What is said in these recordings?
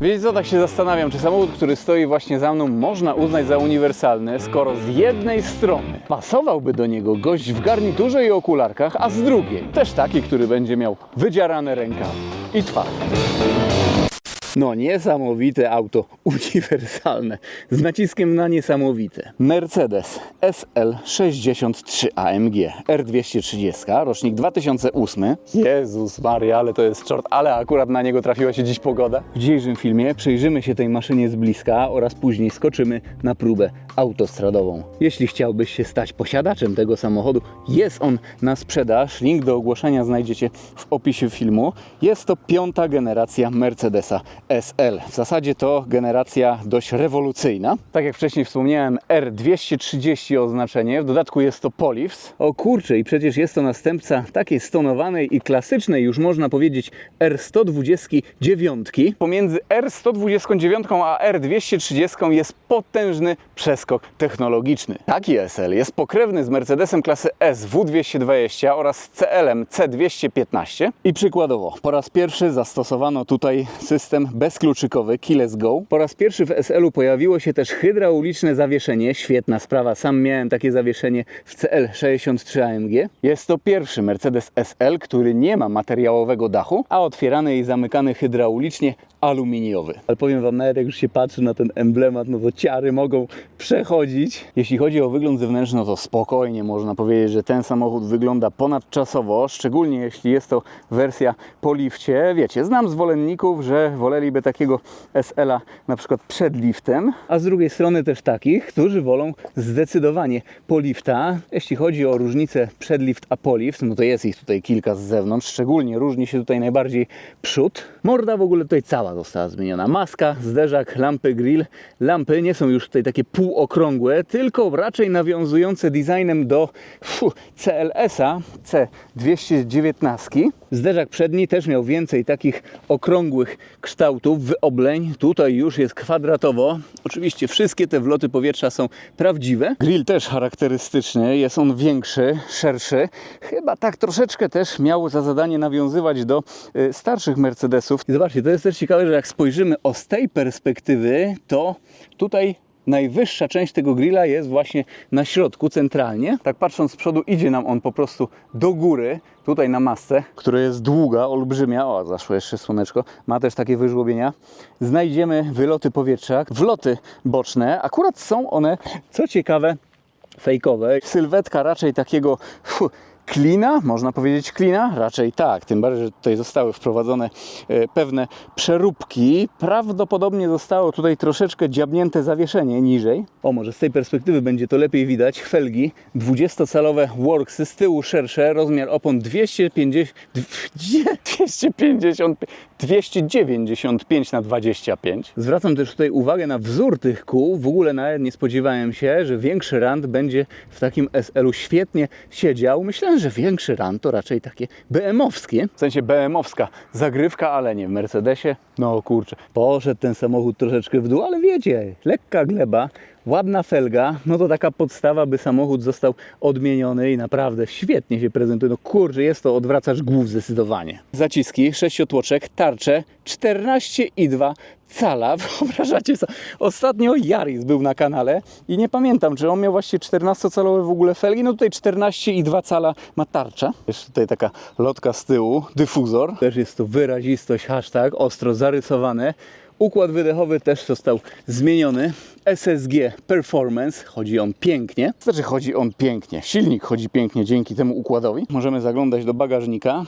Wiecie co, tak się zastanawiam, czy samochód, który stoi właśnie za mną, można uznać za uniwersalny, skoro z jednej strony pasowałby do niego gość w garniturze i okularkach, a z drugiej też taki, który będzie miał wydzierane rękawy i twarz. No niesamowite auto, uniwersalne, z naciskiem na niesamowite. Mercedes SL63 AMG R230, rocznik 2008. Jezus Maria, ale to jest czort, ale akurat na niego trafiła się dziś pogoda. W dzisiejszym filmie przyjrzymy się tej maszynie z bliska oraz później skoczymy na próbę autostradową. Jeśli chciałbyś się stać posiadaczem tego samochodu, jest on na sprzedaż. Link do ogłoszenia znajdziecie w opisie filmu. Jest to 5. generacja Mercedesa SL. W zasadzie to generacja dość rewolucyjna. Tak jak wcześniej wspomniałem, R230 oznaczenie, w dodatku jest to Polifs. O kurczę, i przecież jest to następca takiej stonowanej i klasycznej, już można powiedzieć, R129. Pomiędzy R129 a R230 jest potężny przeskok technologiczny. Taki SL jest pokrewny z Mercedesem klasy S W220 oraz CL-em C215. I przykładowo, po raz pierwszy zastosowano tutaj system bezkluczykowy Keyless Go. Po raz pierwszy w SL-u pojawiło się też hydrauliczne zawieszenie. Świetna sprawa, sam miałem takie zawieszenie w CL63 AMG. Jest to pierwszy Mercedes SL, który nie ma materiałowego dachu, a otwierany i zamykany hydraulicznie aluminiowy. Ale powiem wam, nawet jak już się patrzy na ten emblemat, no to ciary mogą przechodzić. Jeśli chodzi o wygląd zewnętrzny, no to spokojnie można powiedzieć, że ten samochód wygląda ponadczasowo, szczególnie jeśli jest to wersja po lifcie. Wiecie, znam zwolenników, że woleliby takiego SL-a na przykład przed liftem, a z drugiej strony też takich, którzy wolą zdecydowanie po lifta. Jeśli chodzi o różnicę przedlift a polift, no to jest ich tutaj kilka z zewnątrz, szczególnie różni się tutaj najbardziej przód. Morda w ogóle tutaj cała została zmieniona. Maska, zderzak, lampy, grill. Lampy nie są już tutaj takie półokrągłe, tylko raczej nawiązujące designem do CLS-a C219. Zderzak przedni też miał więcej takich okrągłych kształtów, wyobleń. Tutaj już jest kwadratowo. Oczywiście wszystkie te wloty powietrza są prawdziwe. Grill też charakterystyczny, jest on większy, szerszy. Chyba tak troszeczkę też miał za zadanie nawiązywać do starszych Mercedesów. I zobaczcie, to jest też ciekawe, że jak spojrzymy z tej perspektywy, to tutaj najwyższa część tego grilla jest właśnie na środku, centralnie. Tak patrząc z przodu, idzie nam on po prostu do góry, tutaj na masce, która jest długa, olbrzymia. O, zaszło jeszcze słoneczko. Ma też takie wyżłobienia. Znajdziemy wyloty powietrza, wloty boczne. Akurat są one, co ciekawe, fejkowe. Sylwetka raczej takiego klina, można powiedzieć klina? Raczej tak, tym bardziej, że tutaj zostały wprowadzone pewne przeróbki. Prawdopodobnie zostało tutaj troszeczkę dziabnięte zawieszenie niżej. O, może z tej perspektywy będzie to lepiej widać. Felgi 20-calowe Worksy, z tyłu szersze, rozmiar opon 295 na 25. Zwracam też tutaj uwagę na wzór tych kół. W ogóle nawet nie spodziewałem się, że większy rand będzie w takim SL-u świetnie siedział. Myślałem, że większy rand to raczej takie BM-owskie. W sensie BM-owska zagrywka, ale nie w Mercedesie. No kurczę, poszedł ten samochód troszeczkę w dół, ale wiecie, lekka gleba, ładna felga, no to taka podstawa, by samochód został odmieniony i naprawdę świetnie się prezentuje. No kurczę, jest to odwracacz głów zdecydowanie. Zaciski, 6-tłoczek, tarcze, 14,2 cala. Wyobrażacie sobie? Ostatnio Yaris był na kanale i nie pamiętam, czy on miał właśnie 14-calowe w ogóle felgi. No tutaj 14,2 cala ma tarcza. Jeszcze tutaj taka lotka z tyłu, dyfuzor. Też jest to wyrazistość, hashtag, ostro zarysowane. Układ wydechowy też został zmieniony. SSG Performance, chodzi on pięknie. Znaczy chodzi on pięknie. Silnik chodzi pięknie dzięki temu układowi. Możemy zaglądać do bagażnika.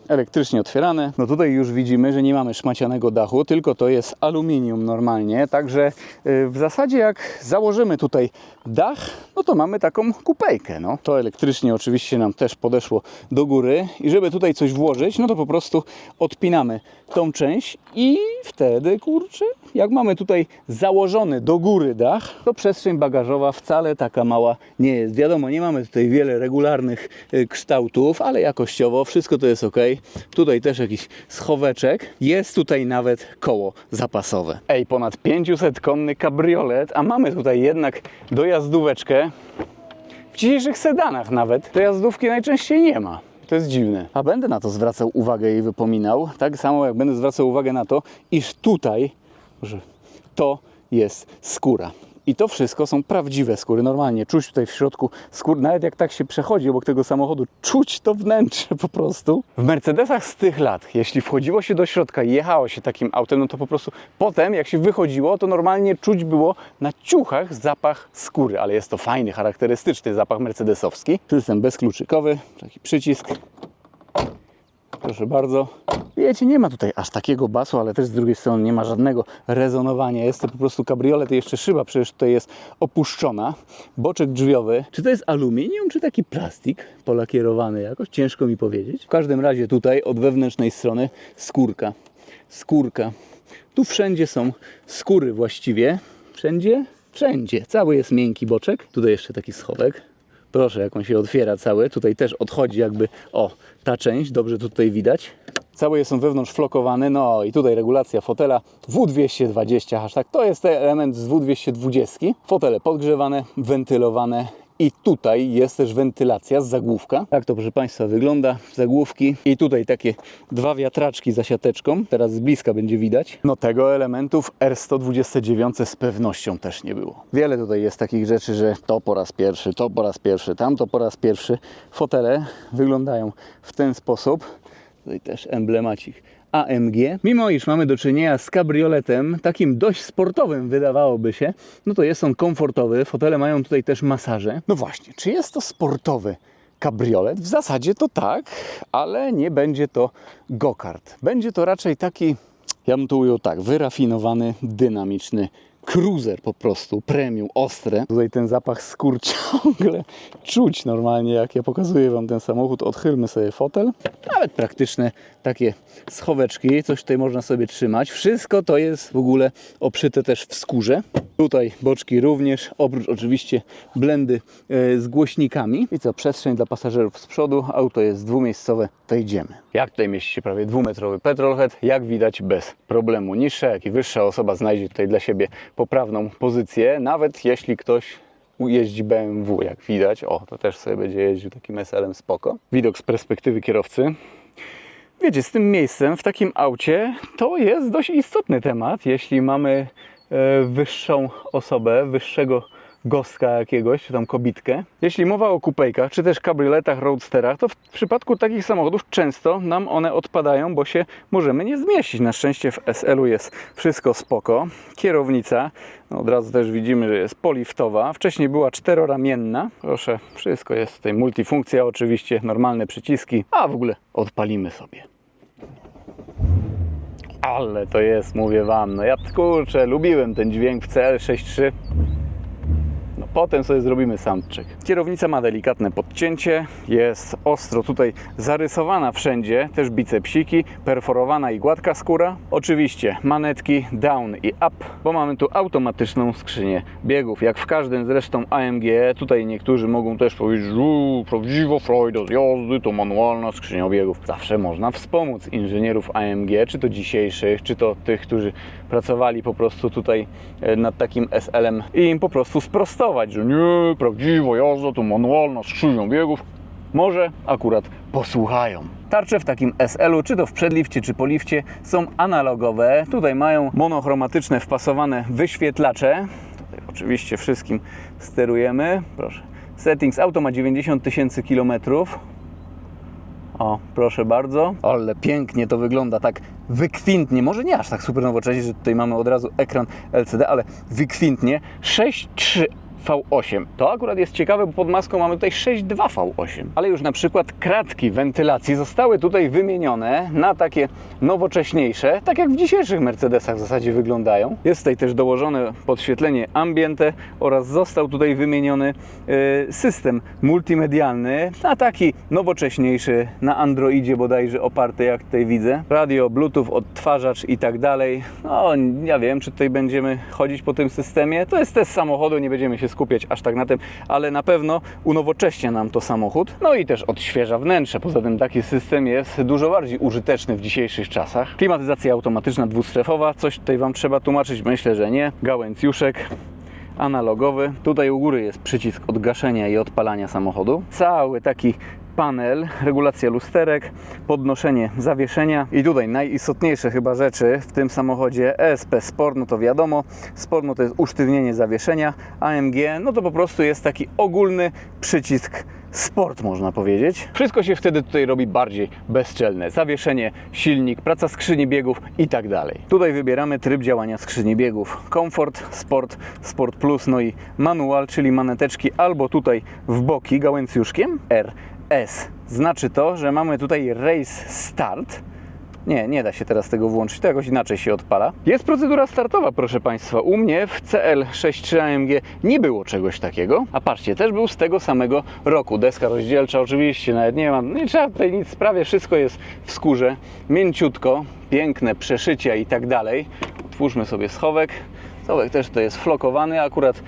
Elektrycznie otwierane. No tutaj już widzimy, że nie mamy szmacianego dachu, tylko to jest aluminium normalnie. Także w zasadzie jak założymy tutaj dach, no to mamy taką kupejkę. No. To elektrycznie oczywiście nam też podeszło do góry i żeby tutaj coś włożyć, no to po prostu odpinamy tą część i wtedy, kurczę, jak mamy tutaj założony do góry dach, to przestrzeń bagażowa wcale taka mała nie jest. Wiadomo, nie mamy tutaj wiele regularnych kształtów, ale jakościowo wszystko to jest ok. Tutaj też jakiś schoweczek. Jest tutaj nawet koło zapasowe. Ej, ponad 500-konny kabriolet, a mamy tutaj jednak dojazdóweczkę. W dzisiejszych sedanach nawet dojazdówki najczęściej nie ma. To jest dziwne. A będę na to zwracał uwagę i wypominał, tak samo jak będę zwracał uwagę na to, iż tutaj, że to jest skóra. I to wszystko są prawdziwe skóry. Normalnie czuć tutaj w środku skór, nawet jak tak się przechodzi obok tego samochodu, czuć to wnętrze po prostu. W Mercedesach z tych lat, jeśli wchodziło się do środka i jechało się takim autem, no to po prostu potem jak się wychodziło, to normalnie czuć było na ciuchach zapach skóry. Ale jest to fajny, charakterystyczny zapach mercedesowski. System bezkluczykowy, taki przycisk. Proszę bardzo. Wiecie, nie ma tutaj aż takiego basu, ale też z drugiej strony nie ma żadnego rezonowania. Jest to po prostu kabriolet i jeszcze szyba przecież tutaj jest opuszczona. Boczek drzwiowy. Czy to jest aluminium, czy taki plastik polakierowany jakoś? Ciężko mi powiedzieć. W każdym razie tutaj od wewnętrznej strony skórka. Skórka. Tu wszędzie są skóry właściwie. Wszędzie? Wszędzie. Cały jest miękki boczek. Tutaj jeszcze taki schowek. Proszę, jak on się otwiera cały. Tutaj też odchodzi jakby, o, ta część, dobrze tutaj widać. Całe są wewnątrz flokowane, no i tutaj regulacja fotela W220, hashtag. To jest ten element z W220. Fotele podgrzewane, wentylowane. I tutaj jest też wentylacja z zagłówka. Tak to, proszę Państwa, wygląda zagłówki. I tutaj takie dwa wiatraczki za siateczką. Teraz z bliska będzie widać. No tego elementu w R129 z pewnością też nie było. Wiele tutaj jest takich rzeczy, że to po raz pierwszy, to po raz pierwszy, tamto po raz pierwszy. Fotele wyglądają w ten sposób. Tutaj też emblemacik AMG. Mimo iż mamy do czynienia z kabrioletem takim dość sportowym, wydawałoby się, no to jest on komfortowy. Fotele mają tutaj też masaże. No właśnie, czy jest to sportowy kabriolet? W zasadzie to tak, ale nie będzie to go-kart. Będzie to raczej taki, ja bym to ujął tak, wyrafinowany, dynamiczny cruiser po prostu, premium, ostre. Tutaj ten zapach skór ciągle czuć normalnie, jak ja pokazuję Wam ten samochód. Odchylmy sobie fotel. Nawet praktyczne takie schoweczki, coś tutaj można sobie trzymać. Wszystko to jest w ogóle obszyte też w skórze. Tutaj boczki również, oprócz oczywiście blendy z głośnikami. I co, przestrzeń dla pasażerów z przodu. Auto jest dwumiejscowe, wejdziemy. Jak tutaj mieści się prawie dwumetrowy petrolhead, jak widać bez problemu. Niższa, jak i wyższa osoba znajdzie tutaj dla siebie poprawną pozycję, nawet jeśli ktoś jeździ BMW, jak widać. O, to też sobie będzie jeździł takim SL-em spoko. Widok z perspektywy kierowcy. Wiecie, z tym miejscem w takim aucie to jest dość istotny temat, jeśli mamy wyższą osobę, wyższego gostka jakiegoś, czy tam kobitkę. Jeśli mowa o kupejkach, czy też kabrioletach, roadsterach, to w przypadku takich samochodów często nam one odpadają, bo się możemy nie zmieścić. Na szczęście w SL-u jest wszystko spoko. Kierownica, no od razu też widzimy, że jest poliftowa. Wcześniej była czteroramienna. Proszę, wszystko jest tutaj. Multifunkcja oczywiście, normalne przyciski, a w ogóle odpalimy sobie. Ale to jest, mówię Wam, no ja kurczę, lubiłem ten dźwięk w CL63. No potem sobie zrobimy soundcheck. Kierownica ma delikatne podcięcie, jest ostro tutaj zarysowana wszędzie, też bicepsiki, perforowana i gładka skóra. Oczywiście manetki down i up, bo mamy tu automatyczną skrzynię biegów, jak w każdym zresztą AMG. Tutaj niektórzy mogą też powiedzieć, że prawdziwa frajda z jazdy to manualna skrzynia biegów. Zawsze można wspomóc inżynierów AMG, czy to dzisiejszych, czy to tych, którzy pracowali po prostu tutaj nad takim SL-em i im po prostu sprostować, że nie, prawdziwa jazda to manualna skrzynia biegów. Może akurat posłuchają. Tarcze w takim SL-u, czy to w przedlifcie, czy po lifcie, są analogowe. Tutaj mają monochromatyczne wpasowane wyświetlacze. Tutaj oczywiście wszystkim sterujemy. Proszę. Settings auto ma 90 000 kilometrów. O, proszę bardzo. Ale pięknie to wygląda, tak wykwintnie. Może nie aż tak super nowocześnie, że tutaj mamy od razu ekran LCD, ale wykwintnie. 6.3 V8. To akurat jest ciekawe, bo pod maską mamy tutaj 6.2 V8. Ale już na przykład kratki wentylacji zostały tutaj wymienione na takie nowocześniejsze, tak jak w dzisiejszych Mercedesach w zasadzie wyglądają. Jest tutaj też dołożone podświetlenie ambiente oraz został tutaj wymieniony system multimedialny na taki nowocześniejszy, na Androidzie bodajże oparty, jak tutaj widzę. Radio, Bluetooth, odtwarzacz i tak dalej. No, ja wiem, czy tutaj będziemy chodzić po tym systemie. To jest test samochodu, nie będziemy się skupiać aż tak na tym, ale na pewno unowocześnie nam to samochód. No i też odświeża wnętrze. Poza tym taki system jest dużo bardziej użyteczny w dzisiejszych czasach. Klimatyzacja automatyczna dwustrefowa. Coś tutaj Wam trzeba tłumaczyć? Myślę, że nie. Gałęziuszek analogowy. Tutaj u góry jest przycisk odgaszenia i odpalania samochodu. Cały taki panel, regulacja lusterek, podnoszenie zawieszenia i tutaj najistotniejsze chyba rzeczy w tym samochodzie ESP Sport, no to wiadomo, Sport no to jest usztywnienie zawieszenia, AMG no to po prostu jest taki ogólny przycisk Sport, można powiedzieć. Wszystko się wtedy tutaj robi bardziej bezczelne. Zawieszenie, silnik, praca skrzyni biegów i tak dalej. Tutaj wybieramy tryb działania skrzyni biegów. Komfort, Sport, Sport Plus, no i manual, czyli maneteczki albo tutaj w boki gałęziuszkiem RS. Znaczy to, że mamy tutaj Race Start. Nie da się teraz tego włączyć, to jakoś inaczej się odpala. Jest procedura startowa, proszę Państwa. U mnie w CL63 AMG nie było czegoś takiego, a patrzcie, też był z tego samego roku. Deska rozdzielcza oczywiście, nawet nie trzeba tutaj nic, prawie wszystko jest w skórze, mięciutko, piękne przeszycia i tak dalej. Otwórzmy sobie schowek. Schowek też to jest flokowany, akurat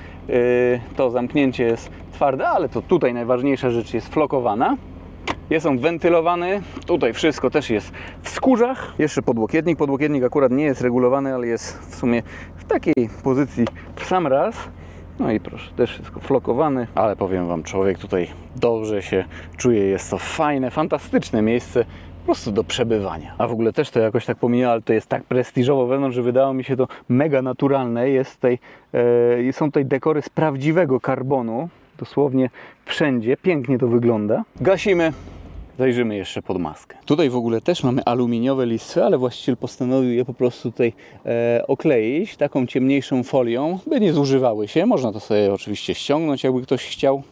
to zamknięcie jest twarde, ale to tutaj najważniejsza rzecz jest flokowana. Jest on wentylowany, tutaj wszystko też jest w skórzach. Jeszcze podłokietnik. Podłokietnik akurat nie jest regulowany, ale jest w sumie w takiej pozycji w sam raz. No i proszę, też wszystko flokowany, ale powiem Wam, człowiek tutaj dobrze się czuje. Jest to fajne, fantastyczne miejsce po prostu do przebywania. A w ogóle też to jakoś tak pominęło, ale to jest tak prestiżowo wewnątrz, że wydało mi się to mega naturalne. Jest tutaj, są tutaj dekory z prawdziwego karbonu. Dosłownie wszędzie. Pięknie to wygląda. Gasimy. Zajrzymy jeszcze pod maskę. Tutaj w ogóle też mamy aluminiowe listwy, ale właściciel postanowił je po prostu tutaj okleić taką ciemniejszą folią, by nie zużywały się. Można to sobie oczywiście ściągnąć, jakby ktoś chciał.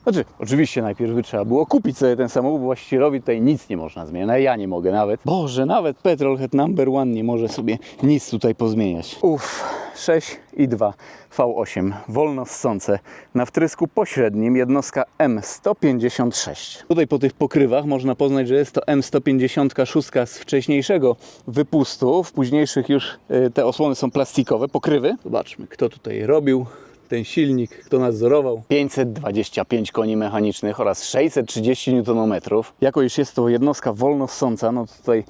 Znaczy, oczywiście najpierw by trzeba było kupić sobie ten samochód, bo właścicielowi tutaj nic nie można zmieniać. Ja nie mogę nawet. Boże, nawet Petrolhead Number One nie może sobie nic tutaj pozmieniać. 6,2 V8, wolno ssące, na wtrysku pośrednim, jednostka M156. Tutaj po tych pokrywach można poznać, że jest to M156 z wcześniejszego wypustu. W późniejszych już te osłony są plastikowe, pokrywy. Zobaczmy, kto tutaj robił ten silnik, kto nadzorował. 525 koni mechanicznych oraz 630 Nm. Jako iż jest to jednostka wolno ssąca, no to tutaj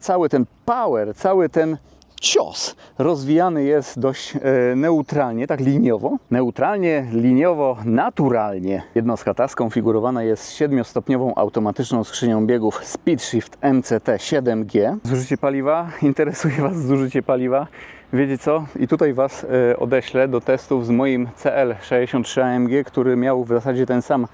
cały ten power, cały ten cios rozwijany jest dość neutralnie, tak liniowo. Neutralnie, liniowo, naturalnie. Jednostka ta skonfigurowana jest 7-stopniową automatyczną skrzynią biegów Speedshift MCT 7G. Zużycie paliwa? Interesuje Was zużycie paliwa? Wiecie co? I tutaj Was odeślę do testów z moim CL63 AMG, który miał w zasadzie ten sam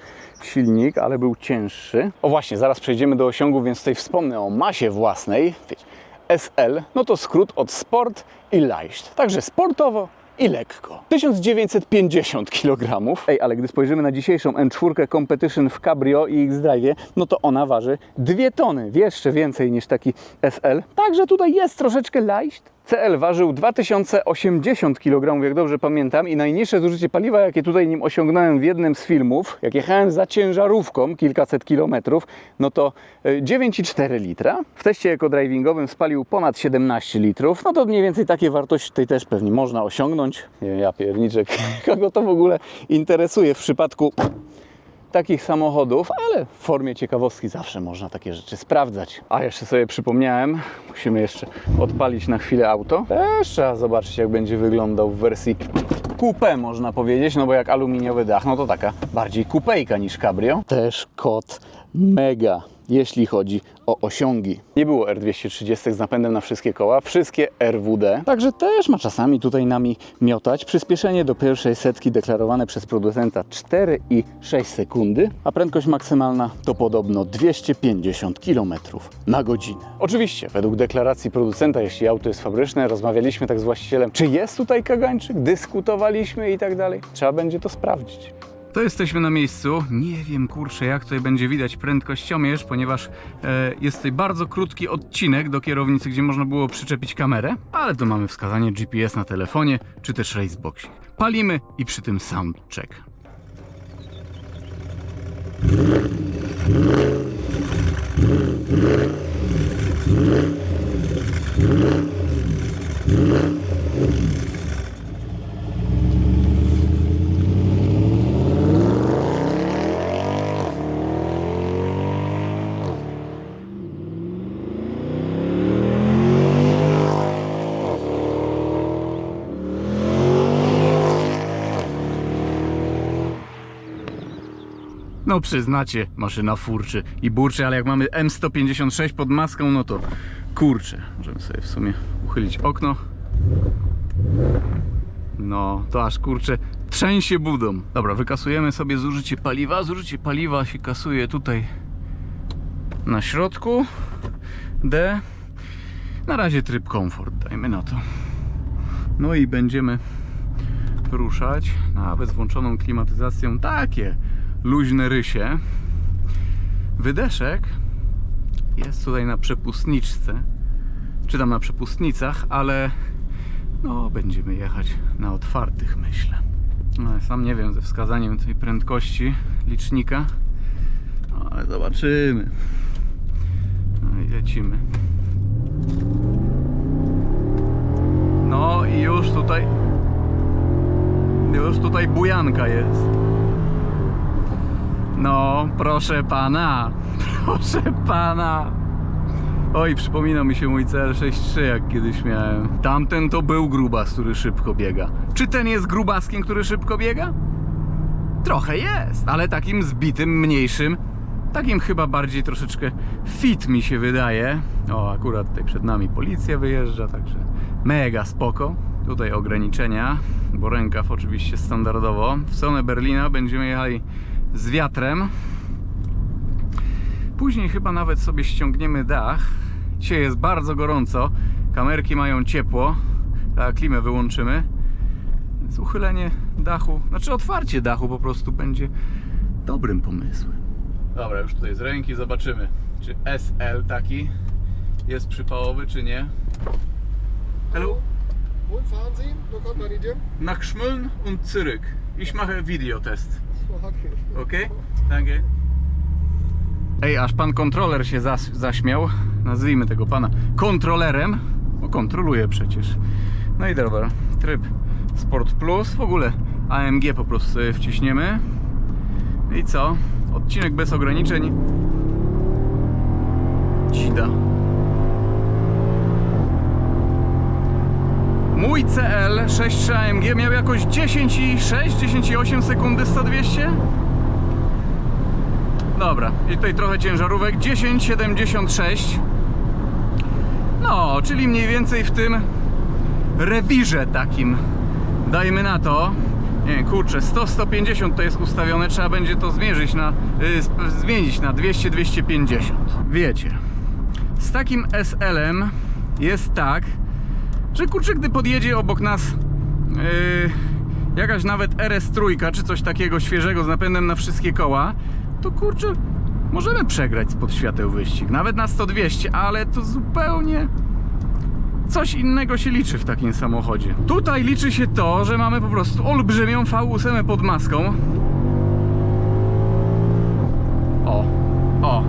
silnik, ale był cięższy. O właśnie, zaraz przejdziemy do osiągów, więc tutaj wspomnę o masie własnej. Wiecie, SL, no to skrót od Sport i Leicht. Także sportowo i lekko. 1950 kg. Ej, ale gdy spojrzymy na dzisiejszą M4 Competition w Cabrio i X-Drive, no to ona waży 2 tony. Jeszcze więcej niż taki SL. Także tutaj jest troszeczkę Leicht. CL ważył 2080 kg, jak dobrze pamiętam, i najniższe zużycie paliwa, jakie tutaj nim osiągnąłem w jednym z filmów, jak jechałem za ciężarówką kilkaset kilometrów, no to 9,4 litra. W teście ekodrivingowym spalił ponad 17 litrów. No to mniej więcej takie wartości tutaj też pewnie można osiągnąć. Ja pierniczek, kogo to w ogóle interesuje w przypadku takich samochodów, ale w formie ciekawostki zawsze można takie rzeczy sprawdzać. A jeszcze sobie przypomniałem, musimy jeszcze odpalić na chwilę auto. Też trzeba zobaczyć, jak będzie wyglądał w wersji coupé, można powiedzieć, no bo jak aluminiowy dach, no to taka bardziej kupejka niż cabrio. Też kod mega, jeśli chodzi o osiągi. Nie było R230 z napędem na wszystkie koła, wszystkie RWD. Także też ma czasami tutaj nami miotać. Przyspieszenie do pierwszej setki deklarowane przez producenta 4,6 sekundy, a prędkość maksymalna to podobno 250 km na godzinę. Oczywiście, według deklaracji producenta, jeśli auto jest fabryczne, rozmawialiśmy tak z właścicielem, czy jest tutaj kagańczyk, dyskutowaliśmy i tak dalej. Trzeba będzie to sprawdzić. To jesteśmy na miejscu. Nie wiem, kurczę, jak tutaj będzie widać prędkościomierz, ponieważ jest tutaj bardzo krótki odcinek do kierownicy, gdzie można było przyczepić kamerę, ale tu mamy wskazanie GPS na telefonie, czy też raceboxing. Palimy i przy tym sound check. No przyznacie, maszyna furczy i burczy, ale jak mamy M156 pod maską, no to kurczę. Możemy sobie w sumie uchylić okno. No, to aż kurczę trzęsie budą. Dobra, wykasujemy sobie zużycie paliwa. Zużycie paliwa się kasuje tutaj na środku. D. Na razie tryb komfort, dajmy na to. No i będziemy ruszać, nawet z włączoną klimatyzacją. Takie luźne rysie. Wydeszek jest tutaj na przepustniczce, czy tam na przepustnicach, ale no będziemy jechać na otwartych, myślę. No, sam nie wiem ze wskazaniem tej prędkości licznika, ale zobaczymy. No i lecimy. No i już tutaj bujanka jest. No, proszę pana. Proszę pana. Oj, przypomina mi się mój CL63, jak kiedyś miałem. Tamten to był grubas, który szybko biega. Czy ten jest grubaskiem, który szybko biega? Trochę jest, ale takim zbitym, mniejszym. Takim chyba bardziej troszeczkę fit mi się wydaje. O, akurat tutaj przed nami policja wyjeżdża, także mega spoko. Tutaj ograniczenia, bo rękaw oczywiście standardowo. W stronę Berlina będziemy jechali z wiatrem. Później chyba nawet sobie ściągniemy dach. Dzisiaj jest bardzo gorąco, kamerki mają ciepło, a klimę wyłączymy. Więc uchylenie dachu, znaczy otwarcie dachu po prostu będzie dobrym pomysłem. Dobra, już tutaj z ręki zobaczymy, czy SL taki jest przypałowy, czy nie. Hello? Wohin fahren Sie? Wo kommt man idziemy? Nach Schmölln und zurück. Ich mache Videotest. Okay. Okay? Danke. Ej, aż pan kontroler się zaśmiał. Nazwijmy tego pana kontrolerem, bo kontroluje przecież. No i dobra, tryb Sport Plus. W ogóle AMG po prostu sobie wciśniemy. I co? Odcinek bez ograniczeń. Dzida. Mój CL 6.3 AMG miał jakoś 10,6, 10,8 sekundy 100-200. Dobra, i tutaj trochę ciężarówek, 10,76. No, czyli mniej więcej w tym rewirze takim. Dajmy na to. Nie, kurczę, 100-150 to jest ustawione, trzeba będzie to zmierzyć zmienić na 200-250. Wiecie, z takim SL-em jest tak, że kurczę, gdy podjedzie obok nas jakaś nawet RS3 czy coś takiego świeżego z napędem na wszystkie koła, to kurczę, możemy przegrać spod świateł wyścig, nawet na 100-200, ale to zupełnie coś innego się liczy w takim samochodzie. Tutaj liczy się to, że mamy po prostu olbrzymią V8 pod maską. O, o.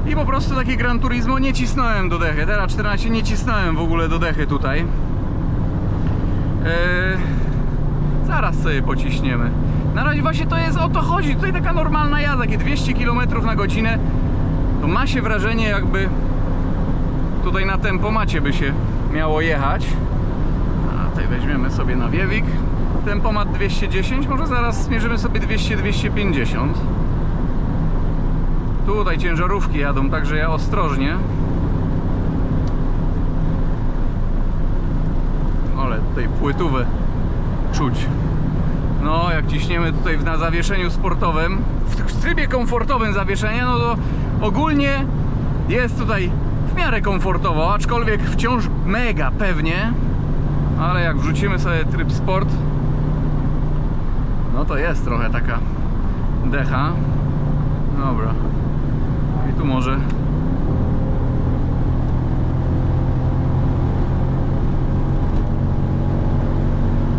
I po prostu takie Gran Turismo nie cisnąłem do dechy. Teraz 14 nie cisnąłem w ogóle do dechy tutaj. Zaraz sobie pociśniemy. Na razie właśnie to jest, o to chodzi. Tutaj taka normalna jazda, takie 200 km na godzinę. To ma się wrażenie, jakby tutaj na tempomacie by się miało jechać. A tutaj weźmiemy sobie nawiewik. Tempomat 210, może zaraz zmierzymy sobie 200-250. Tutaj ciężarówki jadą, także ja ostrożnie. Ale tutaj płytówę czuć. No, jak ciśniemy tutaj na zawieszeniu sportowym, w trybie komfortowym zawieszenia, no to ogólnie jest tutaj w miarę komfortowo, aczkolwiek wciąż mega pewnie. Ale jak wrzucimy sobie tryb sport, no to jest trochę taka decha. Dobra. I tu może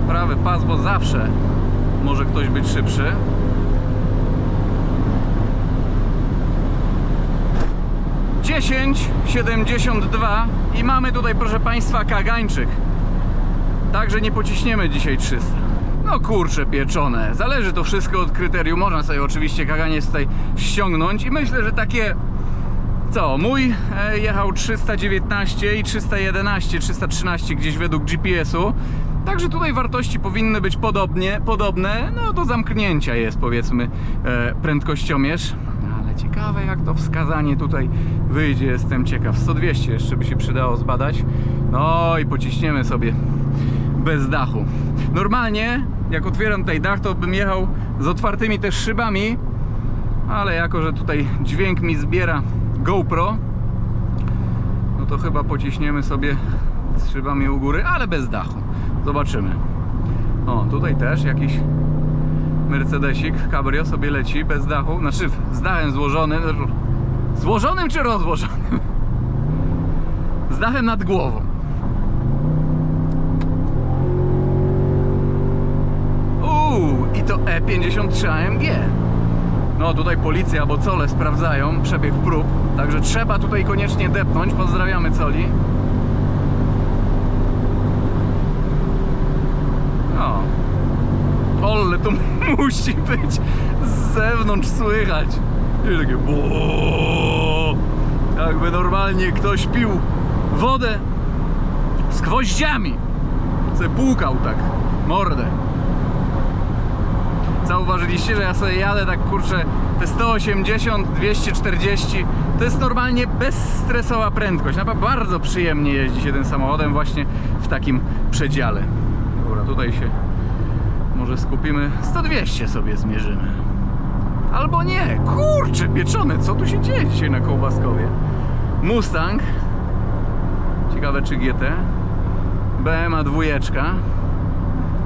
prawy pas, bo zawsze może ktoś być szybszy. (10,72) i mamy tutaj, proszę Państwa, kagańczyk. Także nie pociśniemy dzisiaj 300. No kurczę pieczone. Zależy to wszystko od kryterium. Można sobie oczywiście kaganiec tutaj ściągnąć i myślę, że takie Co, mój jechał 319 i 311, 313 gdzieś według GPS-u. Także tutaj wartości powinny być podobne, no do zamknięcia jest, powiedzmy, prędkościomierz. Ale ciekawe, jak to wskazanie tutaj wyjdzie, jestem ciekaw. 100-200 jeszcze by się przydało zbadać. No i pociśniemy sobie bez dachu. Normalnie, jak otwieram tutaj dach, to bym jechał z otwartymi też szybami, ale jako, że tutaj dźwięk mi zbiera GoPro, no to chyba pociśniemy sobie z szybami u góry, ale bez dachu. Zobaczymy. O, tutaj też jakiś Mercedesik Cabrio sobie leci bez dachu, znaczy z dachem złożonym. Złożonym czy rozłożonym? Z dachem nad głową. I to E53 AMG. No tutaj policja, bo cole sprawdzają przebieg prób, także trzeba tutaj koniecznie depnąć. Pozdrawiamy coli. No. Ole, to musi być z zewnątrz słychać. I takie jakby normalnie ktoś pił wodę z gwoździami. Se płukał tak mordę. Zauważyliście, że ja sobie jadę tak, kurczę, te 180, 240. To jest normalnie bezstresowa prędkość. Naprawdę bardzo przyjemnie jeździ się tym samochodem właśnie w takim przedziale. Dobra, tutaj się może skupimy. 100-200 sobie zmierzymy. Albo nie. Kurczę, pieczone, co tu się dzieje dzisiaj na Kołbaskowie? Mustang. Ciekawe, czy GT. BMA 2.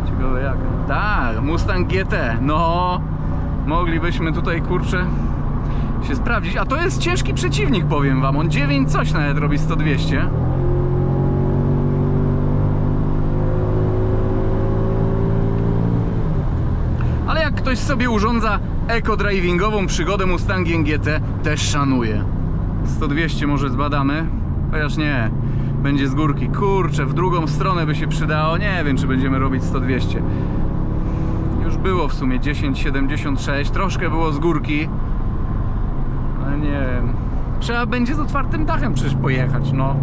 Ciekawe jaka. Tak, Mustang GT. No, moglibyśmy tutaj, kurczę, się sprawdzić. A to jest ciężki przeciwnik, powiem wam. On 9 coś nawet robi 100-200. Ale jak ktoś sobie urządza eco-drivingową przygodę Mustangiem GT, też szanuje. 100-200 może zbadamy, chociaż nie, będzie z górki. Kurczę, w drugą stronę by się przydało. Nie wiem, czy będziemy robić 100-200. Już było w sumie 10,76, troszkę było z górki. Ale nie wiem. Trzeba będzie z otwartym dachem przecież pojechać, no.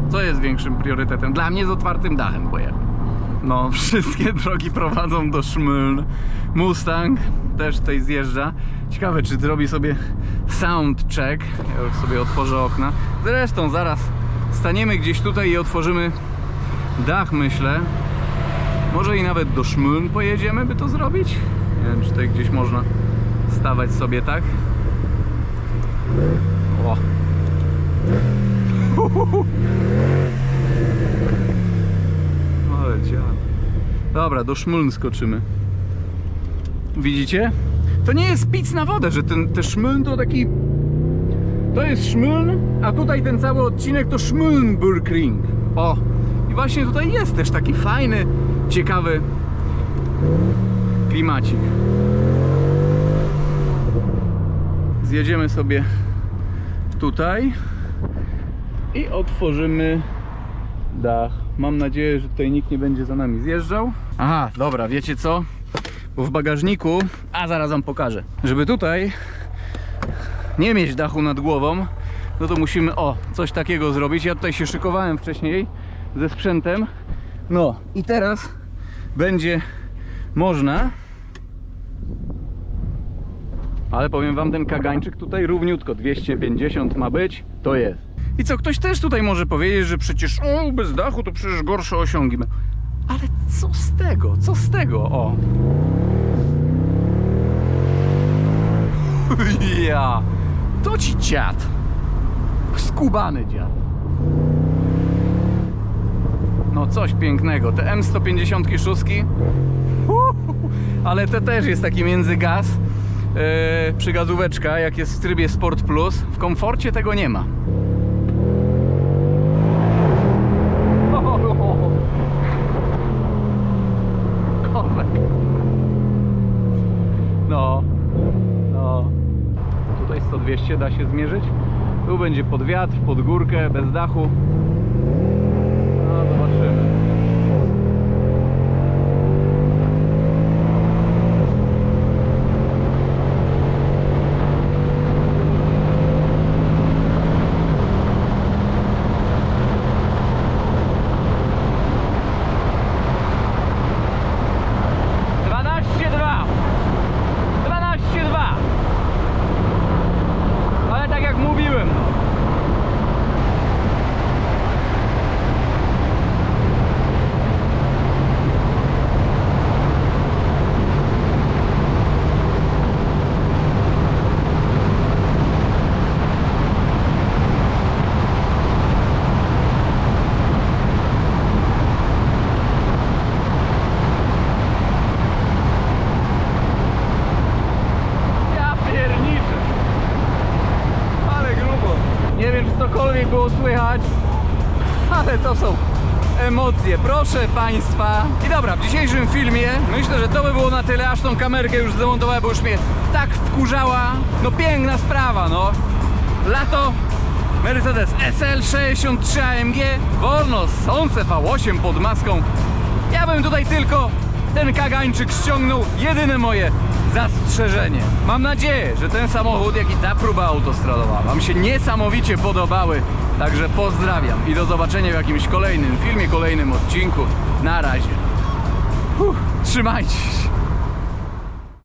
Co jest większym priorytetem? Dla mnie z otwartym dachem pojechać. No, wszystkie drogi prowadzą do Szmyln. Mustang też tutaj zjeżdża. Ciekawe, czy zrobi sobie sound check. Ja już sobie otworzę okna. Zresztą zaraz staniemy gdzieś tutaj i otworzymy dach, myślę. Może i nawet do Szmyln pojedziemy, by to zrobić. Nie wiem, czy tutaj gdzieś można stawać sobie tak. O. Ale dziad. Dobra, do Szmyln skoczymy. Widzicie? To nie jest pic na wodę, że te Szmyln to taki... To jest Szmyln, a tutaj ten cały odcinek to Szmylnburgring. O! I właśnie tutaj jest też taki fajny, ciekawy klimacik. Zjedziemy sobie tutaj i otworzymy dach. Mam nadzieję, że tutaj nikt nie będzie za nami zjeżdżał. Aha, dobra, wiecie co? Bo w bagażniku, a zaraz wam pokażę, żeby tutaj nie mieć dachu nad głową, no to musimy, coś takiego zrobić. Ja tutaj się szykowałem wcześniej ze sprzętem. No i teraz będzie można. Ale powiem wam, ten kagańczyk tutaj równiutko 250 ma być, to jest. I co, ktoś też tutaj może powiedzieć, że przecież bez dachu to przecież gorsze osiągi. Ale co z tego? Co z tego? O! Ja! To ci dziad! Skubany dziad! No coś pięknego. Te M156, ale to też jest taki międzygaz. Przygazóweczka, jak jest w trybie Sport Plus. W komforcie tego nie ma. Kozak. No. Tutaj 100-200 da się zmierzyć. Tu będzie pod wiatr, pod górkę, bez dachu. No, zobaczymy. ale to są emocje, proszę Państwa. I dobra, w dzisiejszym filmie myślę, że to by było na tyle, aż tą kamerkę już zdemontowałem, bo już mnie tak wkurzała. No piękna sprawa, no. Lato, Mercedes SL63 AMG, wolno sące V8 pod maską. Ja bym tutaj tylko ten kagańczyk ściągnął, jedyne moje zastrzeżenie. Mam nadzieję, że ten samochód, jak i ta próba autostradowa Wam się niesamowicie podobały. Także pozdrawiam i do zobaczenia w jakimś kolejnym filmie, kolejnym odcinku. Na razie. Trzymajcie się.